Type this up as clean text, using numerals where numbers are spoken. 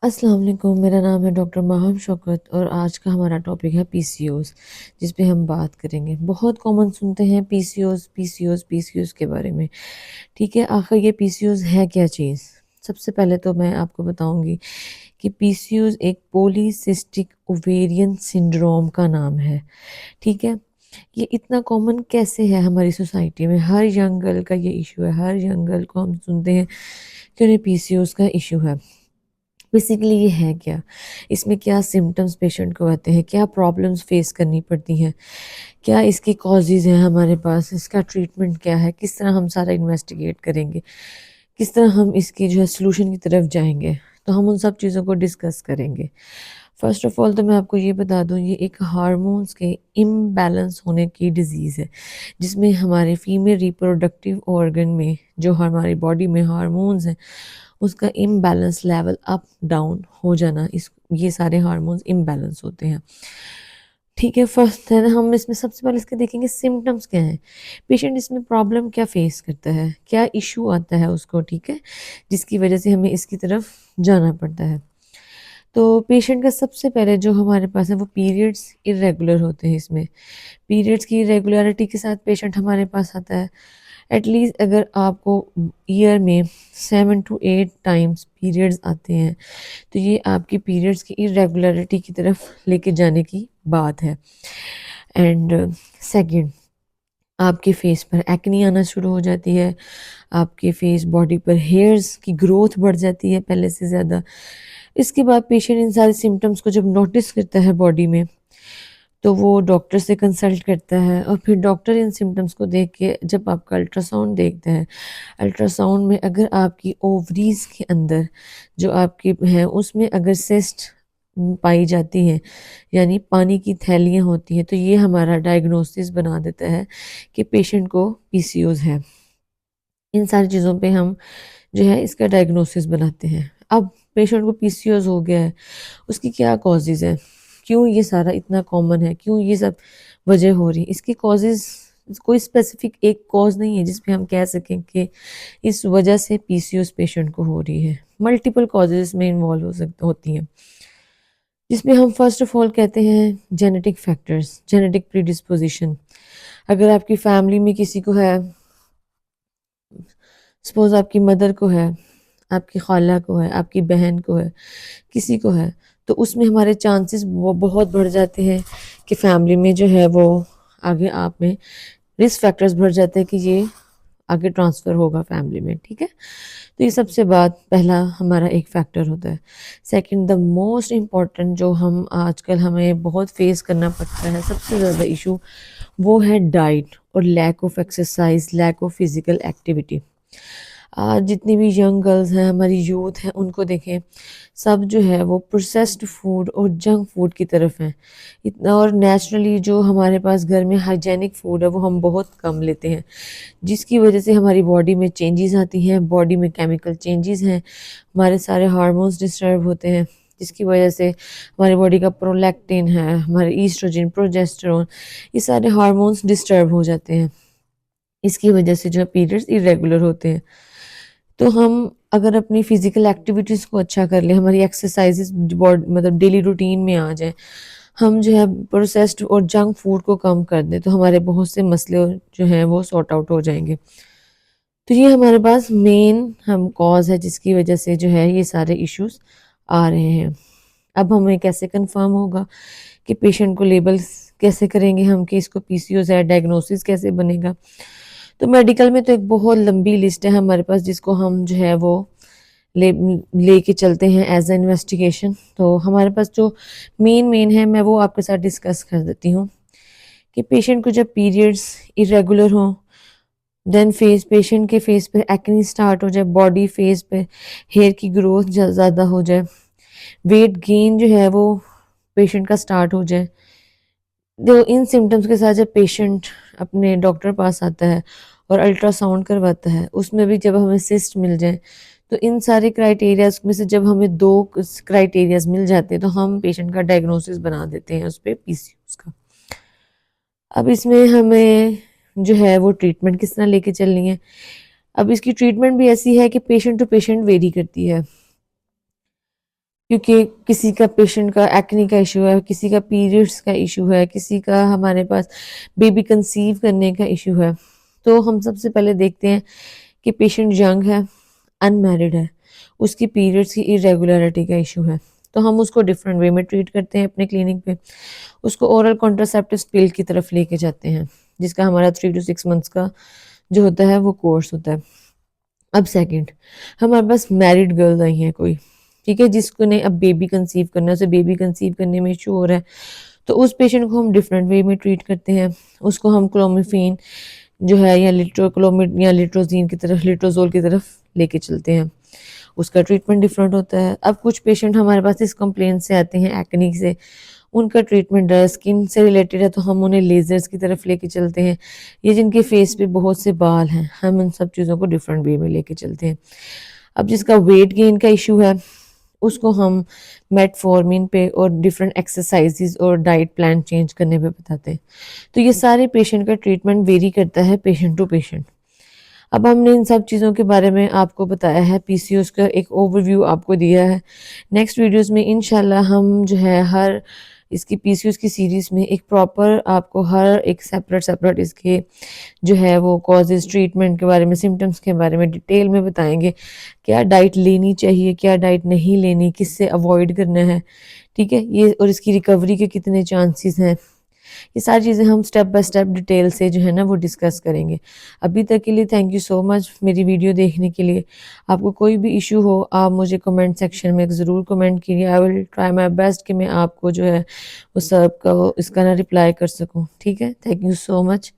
अस्सलाम वालेकुम। मेरा नाम है डॉक्टर माहम शौकत और आज का हमारा टॉपिक है पीसीओस, जिस पे हम बात करेंगे। बहुत कॉमन सुनते हैं पीसीओस पीसीओस पीसीओस के बारे में। ठीक है, आखिर ये पीसीओस है क्या चीज़? सबसे पहले तो मैं आपको बताऊंगी कि पीसीओस एक पॉलीसिस्टिक ओवेरियन सिंड्रोम का नाम है। ठीक है, ये इतना कॉमन कैसे है हमारी सोसाइटी में? हर यंग गर्ल का ये इशू है। हर यंग गर्ल को हम सुनते हैं कि उन्हें पीसीओस का इशू है। बेसिकली ये है क्या? इसमें क्या सिम्टम्स पेशेंट को आते हैं? क्या प्रॉब्लम्स फेस करनी पड़ती हैं? क्या इसके कॉजेज़ हैं हमारे पास? इसका ट्रीटमेंट क्या है? किस तरह हम सारा इन्वेस्टिगेट करेंगे? किस तरह हम इसकी जो है सॉल्यूशन की तरफ जाएंगे? तो हम उन सब चीज़ों को डिस्कस करेंगे। फर्स्ट ऑफ ऑल तो मैं आपको ये बता दूं, ये एक हार्मोन्स के इम्बैलेंस होने की डिजीज़ है, जिसमें हमारे फीमेल रिप्रोडक्टिव ऑर्गन में जो हमारी बॉडी में हार्मोन्स हैं, उसका इम्बैलेंस लेवल अप डाउन हो जाना, इस ये सारे हार्मोन्स इम्बैलेंस होते हैं। ठीक है, फर्स्ट है ना, हम इसमें सबसे पहले इसके देखेंगे सिम्टम्स क्या हैं। पेशेंट इसमें प्रॉब्लम क्या फेस करता है, क्या इशू आता है उसको, ठीक है, जिसकी वजह से हमें इसकी तरफ जाना पड़ता है। तो पेशेंट का सबसे पहले जो हमारे पास है वो पीरियड्स इरेगुलर होते हैं। इसमें पीरियड्स की इरेगुलरिटी के साथ पेशेंट हमारे पास आता है। एटलीस्ट अगर आपको ईयर में 7 to 8 टाइम्स पीरियड्स आते हैं, तो ये आपकी पीरियड्स की इरेगुलरिटी की तरफ लेके जाने की बात है। एंड सेकंड, आपके फेस पर एक्नी आना शुरू हो जाती है। आपके फेस बॉडी पर हेयर्स की ग्रोथ बढ़ जाती है पहले से ज़्यादा। इसके बाद पेशेंट इन सारे सिम्टम्स को जब नोटिस करता है बॉडी में, तो वो डॉक्टर से कंसल्ट करता है और फिर डॉक्टर इन सिम्टम्स को देख के जब आपका अल्ट्रासाउंड देखता है, अल्ट्रासाउंड में अगर आपकी ओवरीज के अंदर जो आपकी है उसमें अगर सिस्ट पाई जाती है, यानी पानी की थैलियाँ होती हैं, तो ये हमारा डायग्नोसिस बना देता है कि पेशेंट को पीसीओस है। इन सारी चीज़ों पे हम जो है इसका डायग्नोसिस बनाते हैं। अब पेशेंट को पीसीओस हो गया है, उसकी क्या कॉजेज़ है? क्यों ये सारा इतना कॉमन है? क्यों ये सब वजह हो रही है? इसकी कॉजेज़ कोई स्पेसिफिक एक कॉज नहीं है जिसपे हम कह सकें कि इस वजह से पीसीओस पेशेंट को हो रही है। मल्टीपल कॉजेज़ में इन्वॉल्व होती हैं, जिसमें हम फर्स्ट ऑफ ऑल कहते हैं जेनेटिक फैक्टर्स, जेनेटिक प्रीडिस्पोजिशन। अगर आपकी फैमिली में किसी को है, सपोज आपकी मदर को है, आपकी खाला को है, आपकी बहन को है, किसी को है, तो उसमें हमारे चांसेस वो बहुत बढ़ जाते हैं कि फैमिली में जो है वो आगे आप में रिस्क फैक्टर्स बढ़ जाते हैं कि ये आगे ट्रांसफ़र होगा फैमिली में। ठीक है, तो ये सबसे बात पहला हमारा एक फैक्टर होता है। सेकंड, द मोस्ट इम्पॉर्टेंट जो हम आजकल हमें बहुत फेस करना पड़ता है, सबसे ज़्यादा इशू, वो है डाइट और lack of exercise, lack of physical activity. आज जितनी भी यंग गर्ल्स हैं, हमारी यूथ है, उनको देखें, सब जो है वो प्रोसेस्ड फूड और जंक फूड की तरफ हैं इतना। और नेचुरली जो हमारे पास घर में हाइजेनिक फूड है वो हम बहुत कम लेते हैं, जिसकी वजह से हमारी बॉडी में चेंजेस आती हैं, बॉडी में केमिकल चेंजेस हैं, हमारे सारे हार्मोन्स डिस्टर्ब होते हैं, जिसकी वजह से हमारी बॉडी का प्रोलैक्टिन है, हमारे ईस्ट्रोजन, प्रोजेस्टेरोन, ये सारे हार्मोन्स डिस्टर्ब हो जाते हैं। इसकी वजह से जो है पीरियड्स इरेगुलर होते हैं। तो हम अगर अपनी फिजिकल एक्टिविटीज़ को अच्छा कर लें, हमारी एक्सरसाइजेज मतलब डेली रूटीन में आ जाए, हम जो है प्रोसेस्ड और जंक फूड को कम कर दें, तो हमारे बहुत से मसले जो हैं वो सॉर्ट आउट हो जाएंगे। तो ये हमारे पास मेन हम कॉज है जिसकी वजह से जो है ये सारे इश्यूज आ रहे हैं। अब हमें कैसे कंफर्म होगा कि पेशेंट को लेबल कैसे करेंगे हम कि इसको पीसीओएस है, डायग्नोसिस कैसे बनेगा? तो मेडिकल में तो एक बहुत लंबी लिस्ट है हमारे पास, जिसको हम जो है वो ले लेके चलते हैं एज ए इन्वेस्टिगेशन। तो हमारे पास जो मेन मेन है मैं वो आपके साथ डिस्कस कर देती हूँ कि पेशेंट को जब पीरियड्स इरेगुलर हों, देन पेशेंट के फेस पे एक्ने स्टार्ट हो जाए, बॉडी फेस पे हेयर की ग्रोथ ज़्यादा हो जाए, वेट गेन जो है वो पेशेंट का स्टार्ट हो जाए। जो इन सिम्टम्स के साथ जब पेशेंट अपने डॉक्टर पास आता है और अल्ट्रासाउंड करवाता है, उसमें भी जब हमें सिस्ट मिल जाए, तो इन सारे क्राइटेरियाज में से जब हमें दो क्राइटेरियाज मिल जाते हैं, तो हम पेशेंट का डायग्नोसिस बना देते हैं उस पर पीसीओएस का। अब इसमें हमें जो है वो ट्रीटमेंट किस तरह लेके चलनी है। अब इसकी ट्रीटमेंट भी ऐसी है कि पेशेंट टू पेशेंट वेरी करती है, क्योंकि किसी का पेशेंट का एक्ने का इशू है, किसी का पीरियड्स का इशू है, किसी का हमारे पास बेबी कंसीव करने का इशू है। तो हम सबसे पहले देखते हैं कि पेशेंट यंग है, अनमैरिड है, उसकी पीरियड्स की इरेगुलरिटी का इशू है, तो हम उसको डिफरेंट वे में ट्रीट करते हैं अपने क्लिनिक पे। उसको ओरल कॉन्ट्रासेप्टिव पिल की तरफ लेके जाते हैं, जिसका हमारा 3 to 6 मंथ्स का जो होता है वो कोर्स होता है। अब सेकंड, हमारे पास मैरिड गर्ल्स आई हैं कोई, ठीक है, जिसको ने अब बेबी कंसीव करना है, उसे बेबी कंसीव करने में इशू हो रहा है, तो उस पेशेंट को हम डिफरेंट वे में ट्रीट करते हैं। उसको हम क्लोमिफेन जो है या लिट्रोक्लोमिड या लिट्रोजीन की तरफ, लिट्रोजोल की तरफ लेके चलते हैं। उसका ट्रीटमेंट डिफरेंट होता है। अब कुछ पेशेंट हमारे पास इस कंप्लेंट से आते हैं एक्ने से, उनका ट्रीटमेंट स्किन से रिलेटेड है, तो हम उन्हें लेजर्स की तरफ लेके चलते हैं। ये जिनके फेस पे बहुत से बाल हैं, हम उन सब चीज़ों को डिफरेंट वे में लेके चलते हैं। अब जिसका वेट गेन का इशू है, उसको हम मेटफॉर्मिन पे और डिफरेंट एक्सरसाइजेज और डाइट प्लान चेंज करने पे बताते हैं। तो ये सारे पेशेंट का ट्रीटमेंट वेरी करता है पेशेंट टू पेशेंट। अब हमने इन सब चीज़ों के बारे में आपको बताया है, पीसीओएस का एक ओवरव्यू आपको दिया है। नेक्स्ट वीडियोस में इंशाल्लाह हम जो है हर इसकी पीसीओएस की सीरीज़ में एक प्रॉपर आपको हर एक सेपरेट सेपरेट इसके जो है वो कॉजेज़, ट्रीटमेंट के बारे में, सिम्टम्स के बारे में डिटेल में बताएंगे। क्या डाइट लेनी चाहिए, क्या डाइट नहीं लेनी, किससे अवॉइड करना है, ठीक है, ये और इसकी रिकवरी के कितने चांसेस हैं, ये सारी चीज़ें हम स्टेप बाय स्टेप डिटेल से जो है ना वो डिस्कस करेंगे। अभी तक के लिए थैंक यू सो मच मेरी वीडियो देखने के लिए। आपको कोई भी इशू हो, आप मुझे कमेंट सेक्शन में ज़रूर कमेंट कीजिए। I will try my best कि मैं आपको जो है वो सब का इसका ना रिप्लाई कर सकूँ। ठीक है, थैंक यू सो मच।